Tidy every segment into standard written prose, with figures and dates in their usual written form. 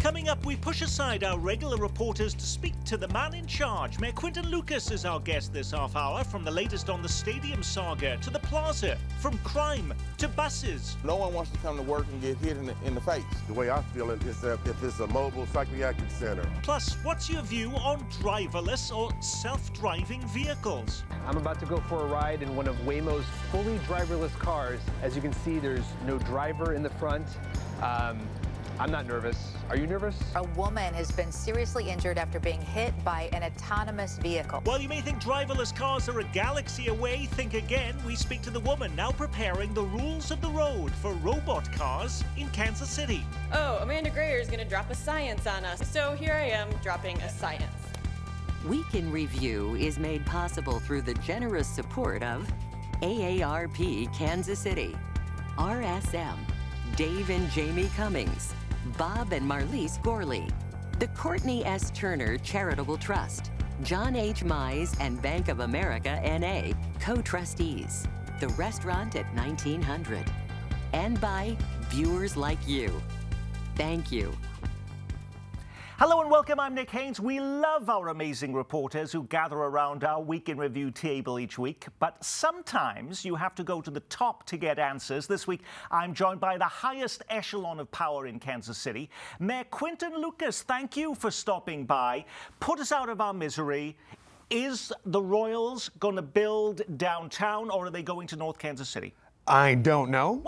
Coming up, we push aside our regular reporters to speak to the man in charge. Mayor Quinton Lucas is our guest this half hour. From the latest on the stadium saga to the plaza, from crime to buses. No one wants to come to work and get hit in the face. The way I feel it is that if it's a mobile psychiatric center. Plus, what's your view on driverless or self-driving vehicles? I'm about to go for a ride in one of Waymo's fully driverless cars. As you can see, there's no driver in the front. I'm not nervous. Are you nervous? A woman has been seriously injured after being hit by an autonomous vehicle. While you may think driverless cars are a galaxy away, think again. We speak to the woman now preparing the rules of the road for robot cars in Kansas City. Oh, Amanda Grayer is going to drop a science on us. So here I am dropping a science. Week in Review is made possible through the generous support of AARP Kansas City, RSM, Dave and Jamie Cummings, Bob and Marlise Gorley, the Courtney S. Turner Charitable Trust, John H. Mize and Bank of America N.A. co-trustees, the restaurant at 1900, and by viewers like you. Thank you. Hello and welcome, I'm Nick Haynes. We love our amazing reporters who gather around our Week in Review table each week, but sometimes you have to go to the top to get answers. This week, I'm joined by the highest echelon of power in Kansas City, Mayor Quinton Lucas. Thank you for stopping by. Put us out of our misery. Is the Royals going to build downtown, or are they going to North Kansas City? I don't know.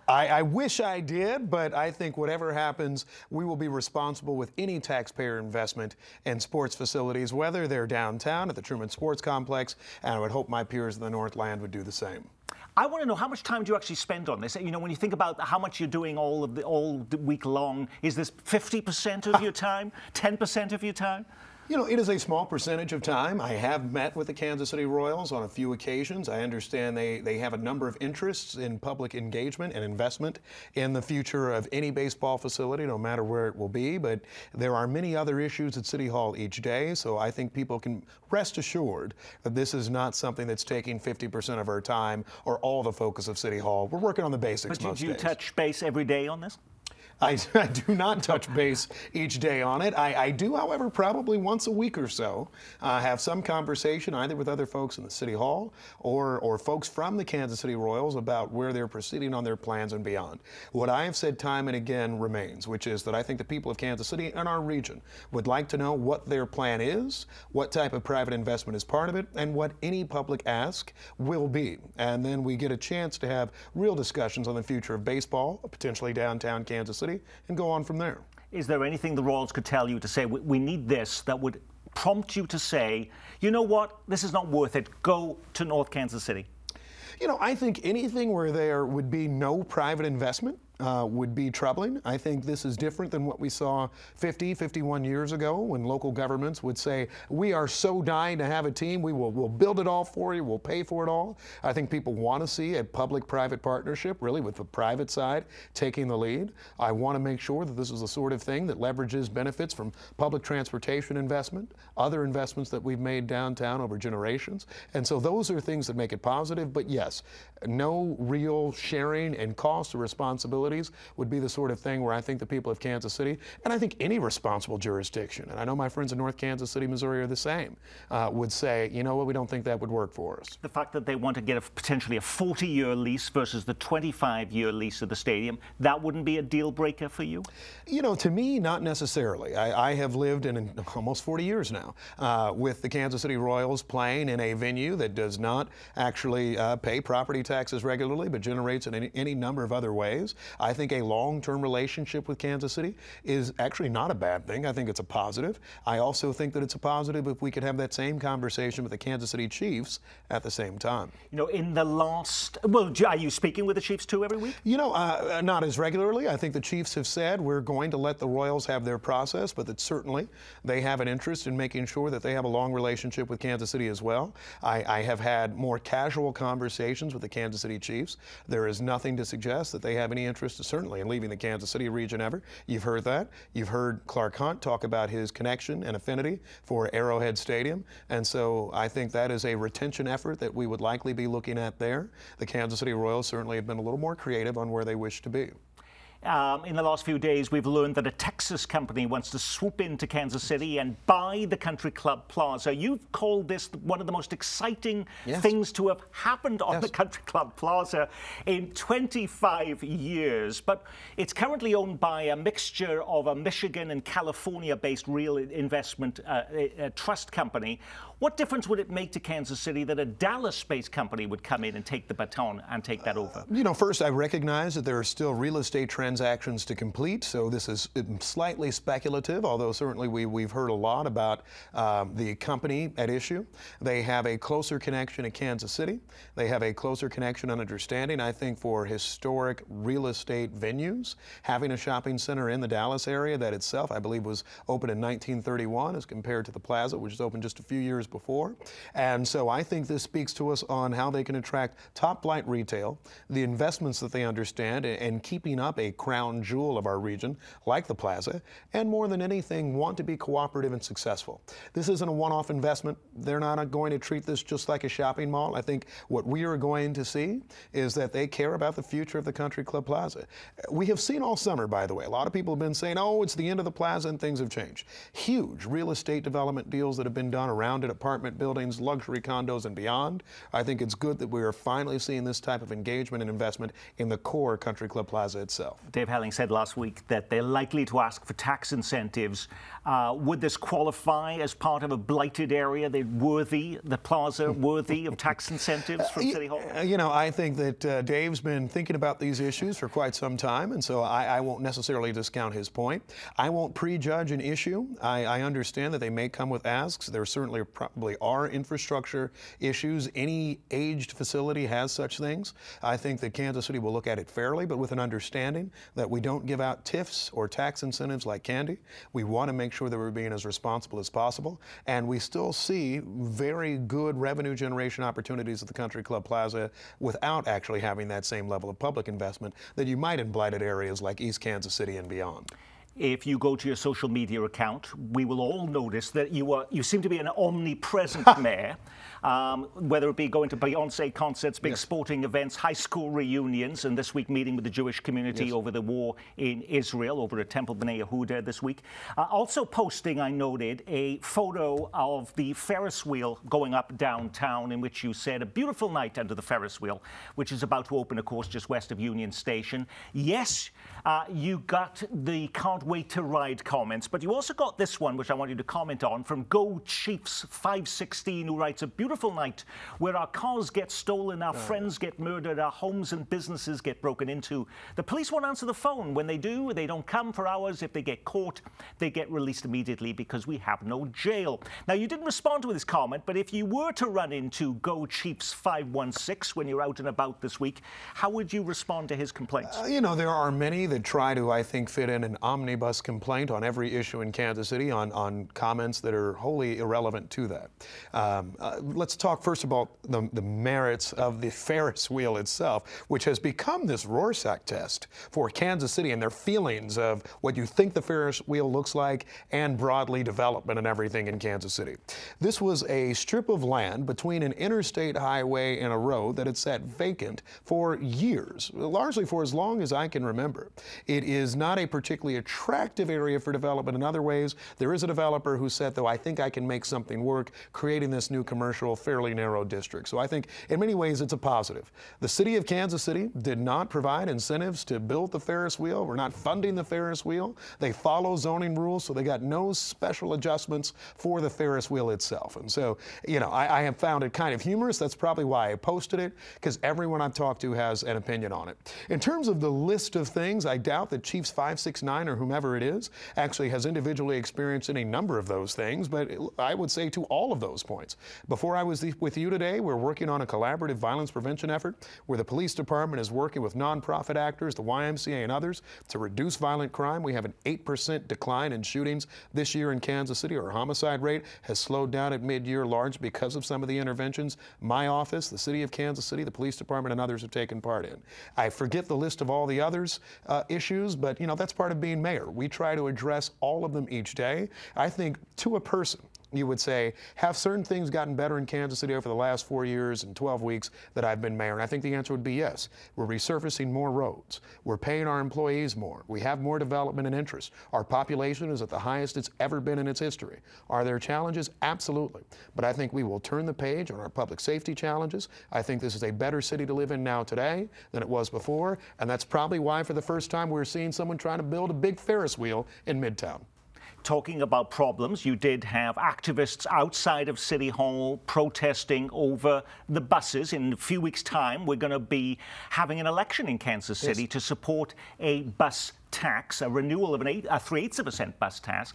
I wish I did, but I think whatever happens, we will be responsible with any taxpayer investment in sports facilities, whether they're downtown at the Truman Sports Complex, and I would hope my peers in the Northland would do the same. I want to know, how much time do you actually spend on this? You know, when you think about how much you're doing all the week long, is this 50% of your time, 10% of your time? You know, it is a small percentage of time. I have met with the Kansas City Royals on a few occasions. I understand they have a number of interests in public engagement and investment in the future of any baseball facility, no matter where it will be. But there are many other issues at City Hall each day, so I think people can rest assured that this is not something that's taking 50% of our time or all the focus of City Hall. We're working on the basics most days. But do you touch base every day on this? I do not touch base each day on it. I do, however, probably once a week or so, have some conversation either with other folks in the City Hall or folks from the Kansas City Royals about where they're proceeding on their plans and beyond. What I have said time and again remains, which is that I think the people of Kansas City and our region would like to know what their plan is, what type of private investment is part of it, and what any public ask will be. And then we get a chance to have real discussions on the future of baseball, potentially downtown Kansas City, and go on from there. Is there anything the Royals could tell you to say, we need this, that would prompt you to say, you know what, this is not worth it, go to North Kansas City? You know, I think anything where there would be no private investment would be troubling. I think this is different than what we saw 50, 51 years ago when local governments would say, we are so dying to have a team, we'll build it all for you, we'll pay for it all. I think people want to see a public-private partnership, really, with the private side taking the lead. I want to make sure that this is the sort of thing that leverages benefits from public transportation investment, other investments that we've made downtown over generations. And so those are things that make it positive, but yes, no real sharing and cost or responsibility would be the sort of thing where I think the people of Kansas City, and I think any responsible jurisdiction, and I know my friends in North Kansas City, Missouri are the same, would say, you know what, we don't think that would work for us. The fact that they want to get potentially a 40-year lease versus the 25-year lease of the stadium, that wouldn't be a deal breaker for you? You know, to me, not necessarily. I have lived in almost 40 years now with the Kansas City Royals playing in a venue that does not actually pay property taxes regularly, but generates in any number of other ways. I think a long-term relationship with Kansas City is actually not a bad thing. I think it's a positive. I also think that it's a positive if we could have that same conversation with the Kansas City Chiefs at the same time. You know, in the last, well, are you speaking with the Chiefs too every week? You know, not as regularly. I think the Chiefs have said we're going to let the Royals have their process, but that certainly they have an interest in making sure that they have a long relationship with Kansas City as well. I have had more casual conversations with the Kansas City Chiefs. There is nothing to suggest that they have any interest certainly in leaving the Kansas City region ever. You've heard that. You've heard Clark Hunt talk about his connection and affinity for Arrowhead Stadium. And so I think that is a retention effort that we would likely be looking at there. The Kansas City Royals certainly have been a little more creative on where they wish to be. In the last few days, we've learned that a Texas company wants to swoop into Kansas City and buy the Country Club Plaza. You've called this one of the most exciting things to have happened on the Country Club Plaza in 25 years. But it's currently owned by a mixture of a Michigan and California-based real investment trust company. What difference would it make to Kansas City that a Dallas-based company would come in and take the baton and take that over? You know, first, I recognize that there are still real estate transactions to complete, so this is slightly speculative, although certainly we've heard a lot about the company at issue. They have a closer connection to Kansas City. They have a closer connection and understanding, I think, for historic real estate venues. Having a shopping center in the Dallas area that itself, I believe, was opened in 1931 as compared to the Plaza, which was opened just a few years before. And so I think this speaks to us on how they can attract top-flight retail, the investments that they understand, and keeping up a crown jewel of our region, like the Plaza, and more than anything, want to be cooperative and successful. This isn't a one-off investment. They're not going to treat this just like a shopping mall. I think what we are going to see is that they care about the future of the Country Club Plaza. We have seen all summer, by the way, a lot of people have been saying, oh, it's the end of the Plaza and things have changed. Huge real estate development deals that have been done around it, apartment buildings, luxury condos, and beyond. I think it's good that we are finally seeing this type of engagement and investment in the core Country Club Plaza itself. Dave Helling said last week that they're likely to ask for tax incentives. Would this qualify as part of a blighted area? They're worthy, the Plaza, worthy of tax incentives from City Hall? You know, I think that Dave's been thinking about these issues for quite some time, and so I won't necessarily discount his point. I won't prejudge an issue. I understand that they may come with asks. There certainly probably are infrastructure issues. Any aged facility has such things. I think that Kansas City will look at it fairly, but with an understanding that we don't give out TIFs or tax incentives like candy. We want to make sure that we're being as responsible as possible, and we still see very good revenue generation opportunities at the Country Club Plaza without actually having that same level of public investment that you might in blighted areas like East Kansas City and beyond. If you go to your social media account, we will all notice that you seem to be an omnipresent mayor, whether it be going to Beyonce concerts, big sporting events, high school reunions, and this week meeting with the Jewish community over the war in Israel, over at Temple B'nai Yehuda this week. Also posting, I noted, a photo of the Ferris wheel going up downtown, in which you said, a beautiful night under the Ferris wheel, which is about to open, of course, just west of Union Station. Yes, you got the can't wait to ride comments, but you also got this one, which I want you to comment on, from Go Chiefs 516, who writes, a beautiful night where our cars get stolen, our friends get murdered, our homes and businesses get broken into. The police won't answer the phone. When they do, they don't come for hours. If they get caught, they get released immediately because we have no jail. Now, you didn't respond to this comment, but if you were to run into Go Chiefs 516 when you're out and about this week, how would you respond to his complaints? You know, there are many that try to, I think, fit in an omnibus complaint on every issue in Kansas City on comments that are wholly irrelevant to that. Let's talk first about the merits of the Ferris wheel itself, which has become this Rorschach test for Kansas City and their feelings of what you think the Ferris wheel looks like and broadly development and everything in Kansas City. This was a strip of land between an interstate highway and a road that had sat vacant for years, largely for as long as I can remember. It is not a particularly attractive area for development in other ways. There is a developer who said, though, I think I can make something work, creating this new commercial, fairly narrow district. So I think in many ways it's a positive. The city of Kansas City did not provide incentives to build the Ferris wheel. We're not funding the Ferris wheel. They follow zoning rules, so they got no special adjustments for the Ferris wheel itself. And so, you know, I have found it kind of humorous. That's probably why I posted it, because everyone I've talked to has an opinion on it. In terms of the list of things, I doubt that Chiefs 569 or whomever it is actually has individually experienced any number of those things, but I would say to all of those points. Before I was with you today, we're working on a collaborative violence prevention effort where the police department is working with nonprofit actors, the YMCA and others, to reduce violent crime. We have an 8% decline in shootings this year in Kansas City. Our homicide rate has slowed down at mid-year, large because of some of the interventions my office, the city of Kansas City, the police department, and others have taken part in. I forget the list of all the others issues, but you know, that's part of being mayor. We try to address all of them each day. I think to a person, you would say, have certain things gotten better in Kansas City over the last 4 years and 12 weeks that I've been mayor? And I think the answer would be yes. We're resurfacing more roads. We're paying our employees more. We have more development and interest. Our population is at the highest it's ever been in its history. Are there challenges? Absolutely. But I think we will turn the page on our public safety challenges. I think this is a better city to live in now today than it was before. And that's probably why for the first time we're seeing someone trying to build a big Ferris wheel in Midtown. Talking about problems, you did have activists outside of City Hall protesting over the buses. In a few weeks' time, we're going to be having an election in Kansas City to support a bus tax, a renewal of a 3/8% bus tax.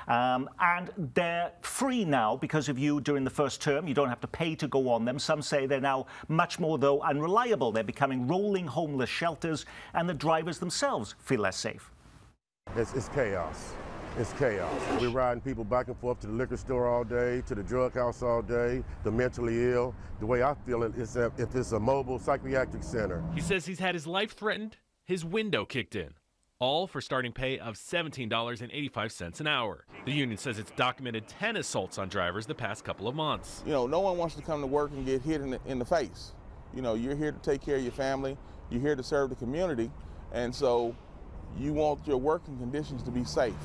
And they're free now because of you during the first term. You don't have to pay to go on them. Some say they're now much more, though, unreliable. They're becoming rolling homeless shelters, and the drivers themselves feel less safe. It's chaos. It's chaos. We're riding people back and forth to the liquor store all day, to the drug house all day, the mentally ill. The way I feel it is that if it's a mobile psychiatric center. He says he's had his life threatened, his window kicked in, all for starting pay of $17.85 an hour. The union says it's documented 10 assaults on drivers the past couple of months. You know, no one wants to come to work and get hit in the face. You know, you're here to take care of your family. You're here to serve the community. And so you want your working conditions to be safe.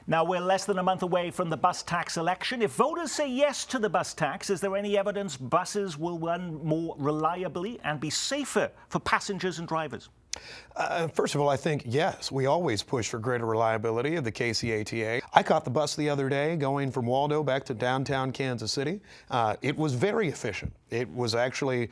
Now, we're less than a month away from the bus tax election. If voters say yes to the bus tax, is there any evidence buses will run more reliably and be safer for passengers and drivers? First of all, I think, yes, we always push for greater reliability of the KCATA. I caught the bus the other day going from Waldo back to downtown Kansas City. It was very efficient. It was actually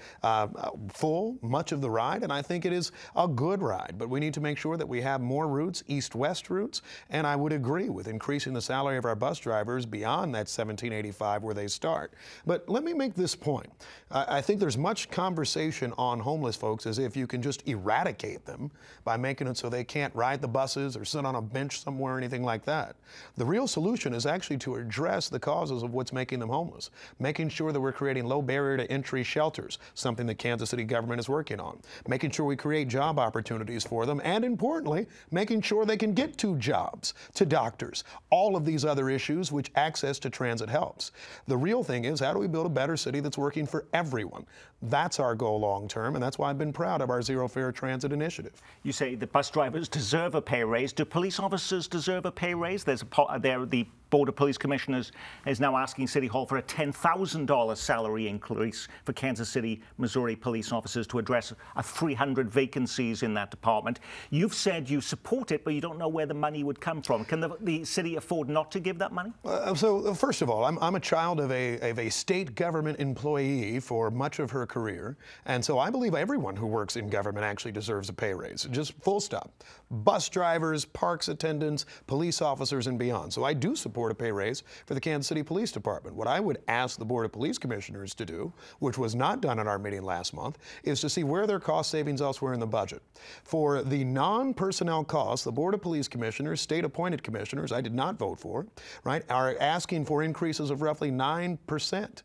full much of the ride, and I think it is a good ride. But we need to make sure that we have more routes, east-west routes, and I would agree with increasing the salary of our bus drivers beyond that $17.85 where they start. But let me make this point. I think there's much conversation on homeless folks as if you can just eradicate them by making it so they can't ride the buses or sit on a bench somewhere or anything like that. The real solution is actually to address the causes of what's making them homeless, making sure that we're creating low barrier to entry shelters, something the Kansas City government is working on, making sure we create job opportunities for them, and importantly, making sure they can get to jobs, to doctors, all of these other issues which access to transit helps. The real thing is, how do we build a better city that's working for everyone? That's our goal long term, and that's why I've been proud of our Zero Fare Transit initiative. You say the bus drivers deserve a pay raise. Do police officers deserve a pay raise? The Board of Police Commissioners is now asking City Hall for a $10,000 salary increase for Kansas City, Missouri police officers to address 300 vacancies in that department. You've said you support it, but you don't know where the money would come from. Can the city afford not to give that money? So first of all, I'm a child of a state government employee for much of her career, and so I believe everyone who works in government actually deserves a pay raise, just full stop. Bus drivers, parks attendants, police officers, and beyond. So I do support a pay raise for the Kansas City Police Department. What I would ask the Board of Police Commissioners to do, which was not done at our meeting last month, is to see where there are cost savings elsewhere in the budget. For the non-personnel costs, the Board of Police Commissioners, state-appointed commissioners, I did not vote for, right, are asking for increases of roughly 9%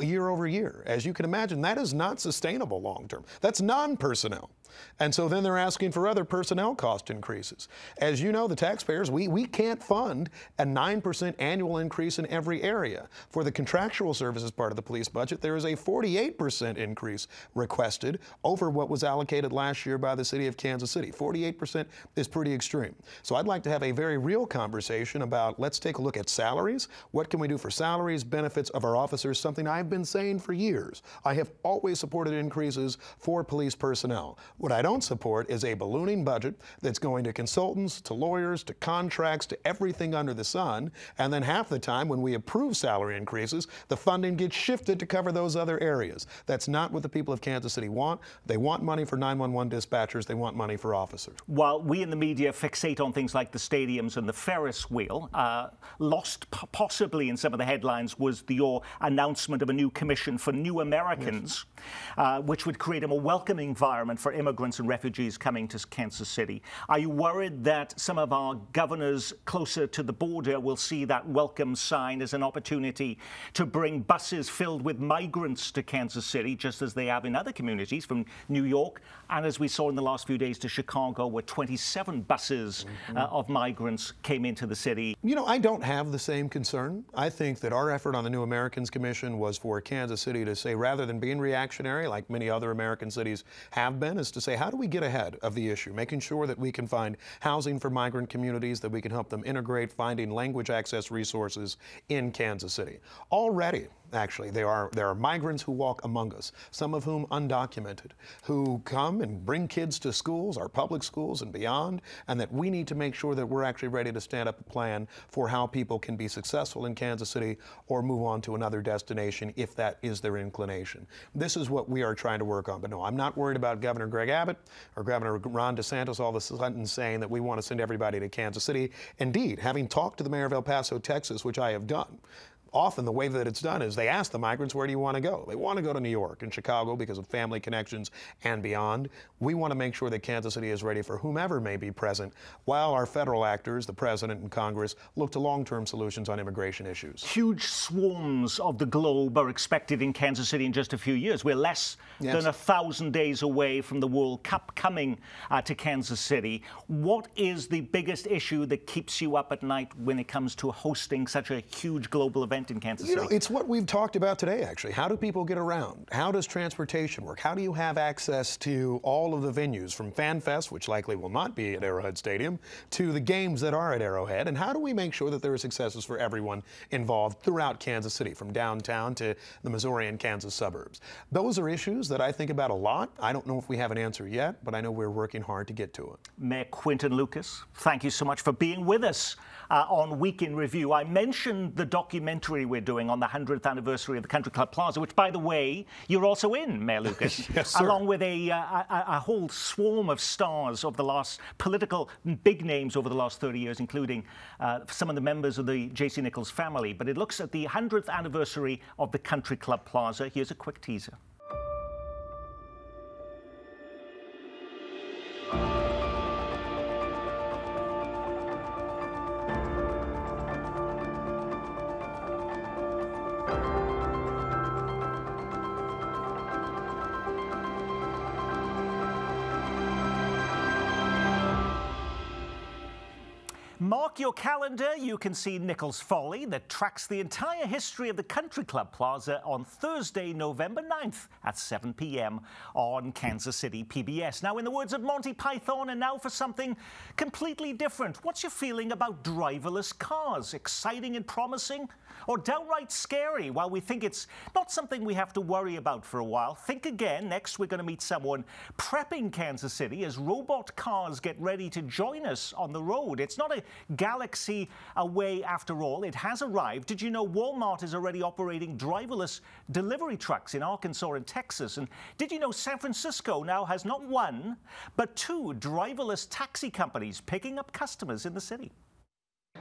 year over year. As you can imagine, that is not sustainable long-term. That's non-personnel. And so then they're asking for other personnel cost increases. As you know, the taxpayers, we can't fund a 9% annual increase in every area. For the contractual services part of the police budget, there is a 48% increase requested over what was allocated last year by the city of Kansas City. 48% is pretty extreme. So I'd like to have a very real conversation about, let's take a look at salaries. What can we do for salaries, benefits of our officers? Something I've been saying for years. I have always supported increases for police personnel. What I don't support is a ballooning budget that's going to consultants, to lawyers, to contracts, to everything under the sun, and then half the time when we approve salary increases, the funding gets shifted to cover those other areas. That's not what the people of Kansas City want. They want money for 911 dispatchers. They want money for officers. While we in the media fixate on things like the stadiums and the Ferris wheel, lost possibly in some of the headlines was your announcement announcement of a new commission for new Americans, which would create a more welcoming environment for immigrants and refugees coming to Kansas City. Are you worried that some of our governors closer to the border will see that welcome sign as an opportunity to bring buses filled with migrants to Kansas City, just as they have in other communities from New York, and as we saw in the last few days to Chicago, where 27 buses of migrants came into the city? You know, I don't have the same concern. I think that our effort on the New Americans Commission was for Kansas City to say, rather than being reactionary like many other American cities have been, is to say, how do we get ahead of the issue, making sure that we can find housing for migrant communities, that we can help them integrate, finding language access resources in Kansas City. Already, actually, there are migrants who walk among us, some of whom undocumented, who come and bring kids to schools, our public schools and beyond, and that we need to make sure that we're actually ready to stand up a plan for how people can be successful in Kansas City or move on to another destination if that is their inclination. This is what we are trying to work on. But no, I'm not worried about Governor Greg Abbott or Governor Ron DeSantis all of a sudden saying that we want to send everybody to Kansas City. Indeed, having talked to the mayor of El Paso, Texas, which I have done, often the way that it's done is they ask the migrants, where do you want to go? They want to go to New York and Chicago because of family connections and beyond. We want to make sure that Kansas City is ready for whomever may be present, while our federal actors, the president and Congress, look to long-term solutions on immigration issues. Huge swarms of the globe are expected in Kansas City in just a few years. We're less than 1,000 days away from the World Cup coming to Kansas City. What is the biggest issue that keeps you up at night when it comes to hosting such a huge global event in Kansas City? You know, it's what we've talked about today, actually. How do people get around? How does transportation work? How do you have access to all of the venues, from Fan Fest, which likely will not be at Arrowhead Stadium, to the games that are at Arrowhead? And how do we make sure that there are successes for everyone involved throughout Kansas City, from downtown to the Missouri and Kansas suburbs? Those are issues that I think about a lot. I don't know if we have an answer yet, but I know we're working hard to get to it. Mayor Quinton Lucas, thank you so much for being with us on Week in Review. I mentioned the documentary we're doing on the 100th anniversary of the Country Club Plaza, which, by the way, you're also in, Mayor Lucas. Yes, sir. Along with a whole swarm of stars of the last political big names over the last 30 years, including some of the members of the J.C. Nichols family. But it looks at the 100th anniversary of the Country Club Plaza. Here's a quick teaser. Mark your calendar. You can see Nichols Folly that tracks the entire history of the Country Club Plaza on Thursday, November 9th at 7 p.m. on Kansas City PBS. Now, in the words of Monty Python, and now for something completely different. What's your feeling about driverless cars? Exciting and promising, or downright scary? While we think it's not something we have to worry about for a while, think again. Next, we're going to meet someone prepping Kansas City as robot cars get ready to join us on the road. It's not a galaxy away after all. It has arrived. Did you know Walmart is already operating driverless delivery trucks in Arkansas and Texas? And did you know San Francisco now has not one, but 2 driverless taxi companies picking up customers in the city?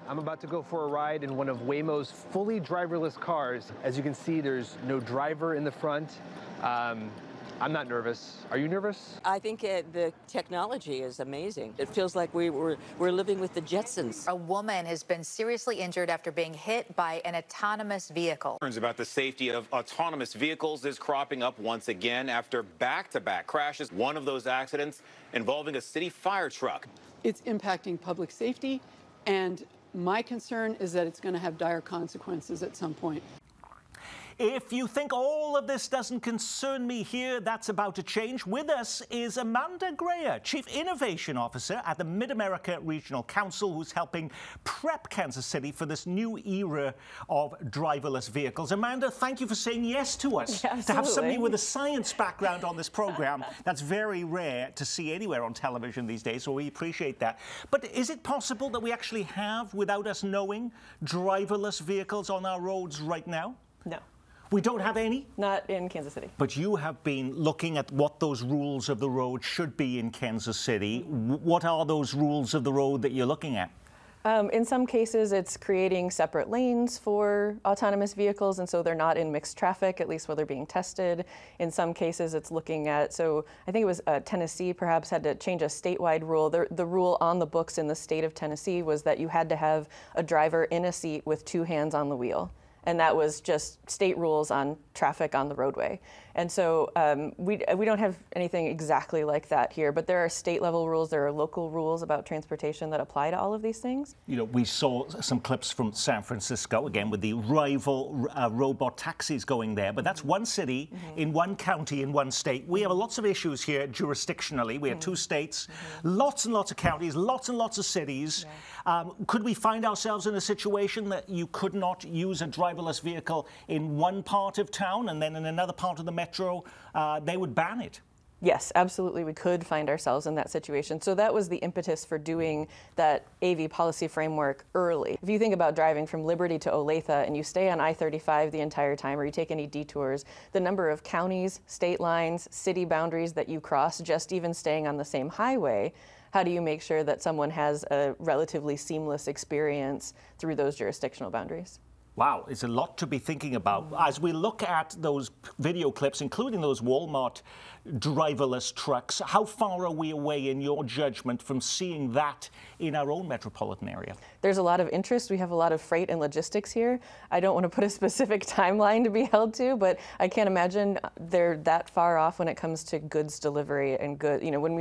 I'm about to go for a ride in one of Waymo's fully driverless cars. As you can see, there's no driver in the front. I'm not nervous. Are you nervous? I think the technology is amazing. It feels like we're living with the Jetsons. A woman has been seriously injured after being hit by an autonomous vehicle. Concerns about the safety of autonomous vehicles is cropping up once again after back-to-back crashes. One of those accidents involving a city fire truck. It's impacting public safety, and my concern is that it's going to have dire consequences at some point. If you think all of this doesn't concern me here, that's about to change. With us is Amanda Greer, Chief Innovation Officer at the Mid-America Regional Council, who's helping prep Kansas City for this new era of driverless vehicles. Amanda, thank you for saying yes to us. Yeah, to have somebody with a science background on this program, that's very rare to see anywhere on television these days, so we appreciate that. But is it possible that we actually have, without us knowing, driverless vehicles on our roads right now? No. We don't have any? Not in Kansas City. But you have been looking at what those rules of the road should be in Kansas City. What are those rules of the road that you're looking at? In some cases, it's creating separate lanes for autonomous vehicles, and so they're not in mixed traffic, at least while they're being tested. In some cases, it's looking at, so I think it was Tennessee perhaps had to change a statewide rule. The rule on the books in the state of Tennessee was that you had to have a driver in a seat with 2 hands on the wheel. And that was just state rules on traffic on the roadway. And so we don't have anything exactly like that here, but there are state level rules, there are local rules about transportation that apply to all of these things. You know, we saw some clips from San Francisco, again, with the rival robot taxis going there, but that's one city in one county in one state. We have lots of issues here jurisdictionally. We have 2 states, lots and lots of counties, lots and lots of cities. Could we find ourselves in a situation that you could not use a driverless vehicle in one part of town and then in another part of the metro, they would ban it? Yes, absolutely. We could find ourselves in that situation. So that was the impetus for doing that AV policy framework early. If you think about driving from Liberty to Olathe and you stay on I-35 the entire time, or you take any detours, the number of counties, state lines, city boundaries that you cross, just even staying on the same highway, how do you make sure that someone has a relatively seamless experience through those jurisdictional boundaries? Wow, it's a lot to be thinking about. As we look at those video clips, including those Walmart driverless trucks, how far are we away, in your judgment, from seeing that in our own metropolitan area? There's a lot of interest. We have a lot of freight and logistics here. I don't want to put a specific timeline to be held to, but I can't imagine they're that far off when it comes to goods delivery and good. You know, when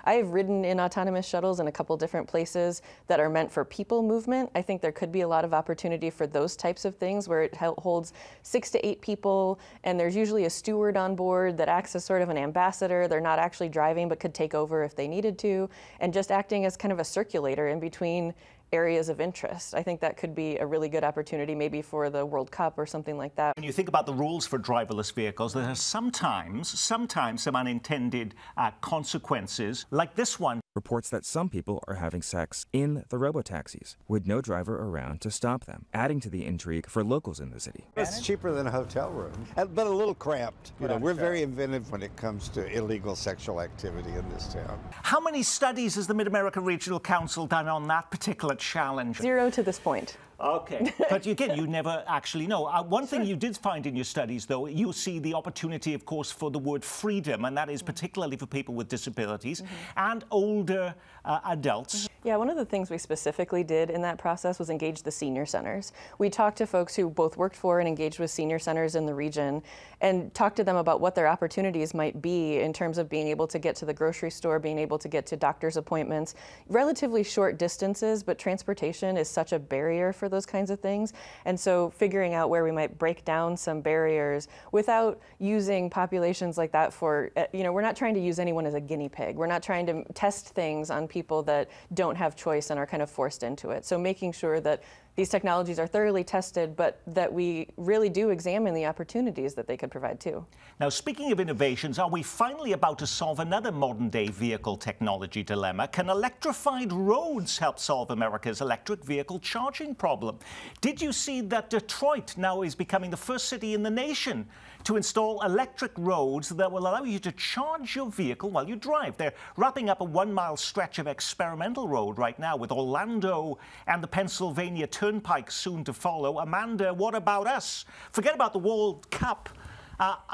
I have ridden in autonomous shuttles in a couple different places that are meant for people movement. I think there could be a lot of opportunity for those types of things where it holds 6 to 8 people, and there's usually a steward on board that acts as sort of an ambassador. They're not actually driving, but could take over if they needed to, and just acting as kind of a circulator in between areas of interest. I think that could be a really good opportunity, maybe for the World Cup or something like that. When you think about the rules for driverless vehicles, there are sometimes some unintended consequences, like this one. Reports that some people are having sex in the robotaxis with no driver around to stop them, adding to the intrigue for locals in the city. It's cheaper than a hotel room, but a little cramped. You know, we're very inventive when it comes to illegal sexual activity in this town. How many studies has the Mid-America Regional Council done on that particular challenge? 0 to this point. Okay, but again, you never actually know. One thing you did find in your studies, though, you see the opportunity, of course, for the word freedom, and that is particularly for people with disabilities and older adults. Yeah, one of the things we specifically did in that process was engage the senior centers. We talked to folks who both worked for and engaged with senior centers in the region and talked to them about what their opportunities might be in terms of being able to get to the grocery store, being able to get to doctor's appointments, relatively short distances, but transportation is such a barrier for those kinds of things. And so figuring out where we might break down some barriers without using populations like that for, you know, we're not trying to use anyone as a guinea pig. We're not trying to test things on people that don't have choice and are kind of forced into it. So making sure that these technologies are thoroughly tested, but that we really do examine the opportunities that they could provide too. Now, speaking of innovations, are we finally about to solve another modern-day vehicle technology dilemma? Can electrified roads help solve America's electric vehicle charging problem? Did you see that Detroit now is becoming the first city in the nation to install electric roads that will allow you to charge your vehicle while you drive? They're wrapping up a 1-mile stretch of experimental road right now, with Orlando and the Pennsylvania Turnpike soon to follow. Amanda, what about us? Forget about the World Cup.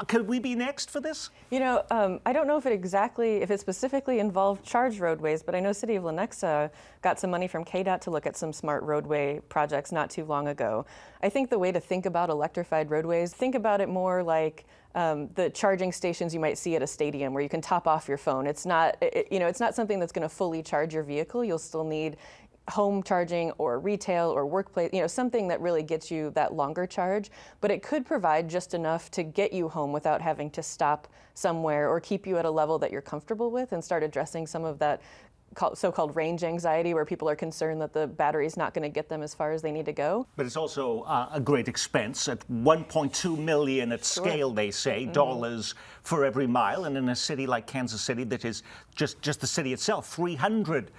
Could we be next for this? You know, I don't know if it specifically involved charged roadways, but I know City of Lenexa got some money from KDOT to look at some smart roadway projects not too long ago. I think the way to think about electrified roadways, think about it more like the charging stations you might see at a stadium where you can top off your phone. It's not, you know, it's not something that's going to fully charge your vehicle. You'll still need home charging or retail or workplace, you know, something that really gets you that longer charge, but it could provide just enough to get you home without having to stop somewhere or keep you at a level that you're comfortable with, and start addressing some of that so-called range anxiety, where people are concerned that the battery's not going to get them as far as they need to go. But it's also a great expense. At $1.2 million at scale, they say, dollars for every mile. And in a city like Kansas City, that is just the city itself, 300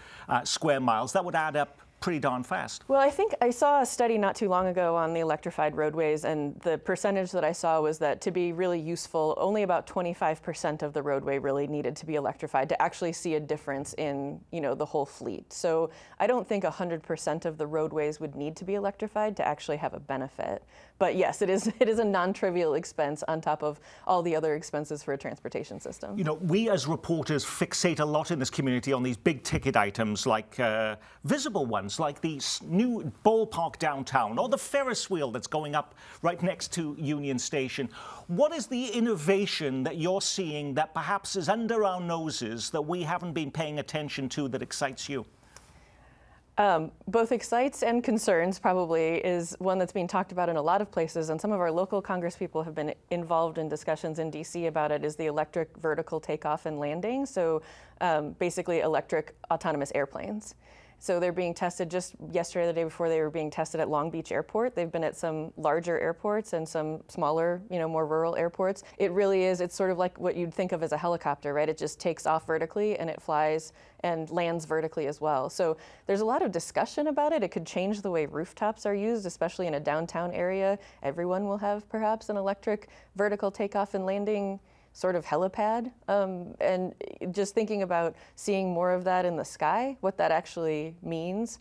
square miles, that would add up pretty darn fast. Well, I think I saw a study not too long ago on the electrified roadways, and the percentage that I saw was that to be really useful, only about 25% of the roadway really needed to be electrified to actually see a difference in, the whole fleet. So I don't think 100% of the roadways would need to be electrified to actually have a benefit. But yes, it is a non-trivial expense on top of all the other expenses for a transportation system. We as reporters fixate a lot in this community on these big ticket items like visible ones, like the new ballpark downtown or the Ferris wheel that's going up right next to Union Station. What is the innovation that you're seeing that perhaps is under our noses that we haven't been paying attention to that excites you? Both excites and concerns probably is one that's being talked about in a lot of places, and some of our local Congress people have been involved in discussions in DC about it, is the electric vertical takeoff and landing. So basically electric autonomous airplanes. So they're being tested just yesterday, the day before, they were being tested at Long Beach Airport. They've been at some larger airports and some smaller, more rural airports. It really is, it's sort of like what you'd think of as a helicopter, right? It just takes off vertically and it flies and lands vertically as well. So there's a lot of discussion about it. It could change the way rooftops are used, especially in a downtown area. Everyone will have perhaps an electric vertical takeoff and landing sort of helipad, and just thinking about seeing more of that in the sky, what that actually means.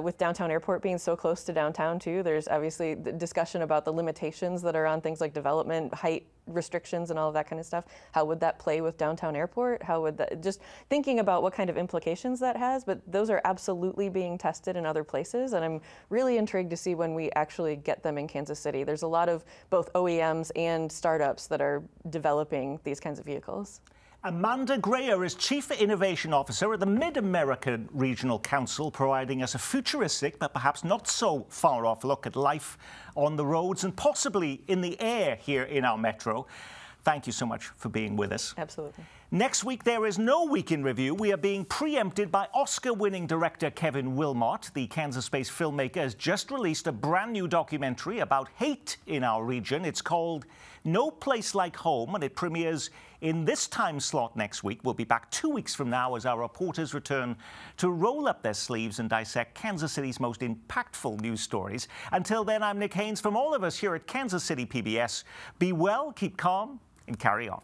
With downtown airport being so close to downtown too, there's obviously the discussion about the limitations that are on things like development, height restrictions and all of that kind of stuff. How would that play with downtown airport? How would that, just thinking about what kind of implications that has, but those are absolutely being tested in other places, and I'm really intrigued to see when we actually get them in Kansas City. There's a lot of both OEMs and startups that are developing these kinds of vehicles. Amanda Greer is Chief Innovation Officer at the Mid-American Regional Council, providing us a futuristic but perhaps not so far off look at life on the roads and possibly in the air here in our metro. Thank you so much for being with us. Absolutely. Next week, there is no Week in Review. We are being preempted by Oscar-winning director Kevin Willmott. The Kansas-based filmmaker has just released a brand new documentary about hate in our region. It's called No Place Like Home, and it premieres in this time slot next week. We'll be back 2 weeks from now as our reporters return to roll up their sleeves and dissect Kansas City's most impactful news stories. Until then, I'm Nick Haynes. From all of us here at Kansas City PBS, be well, keep calm, and carry on.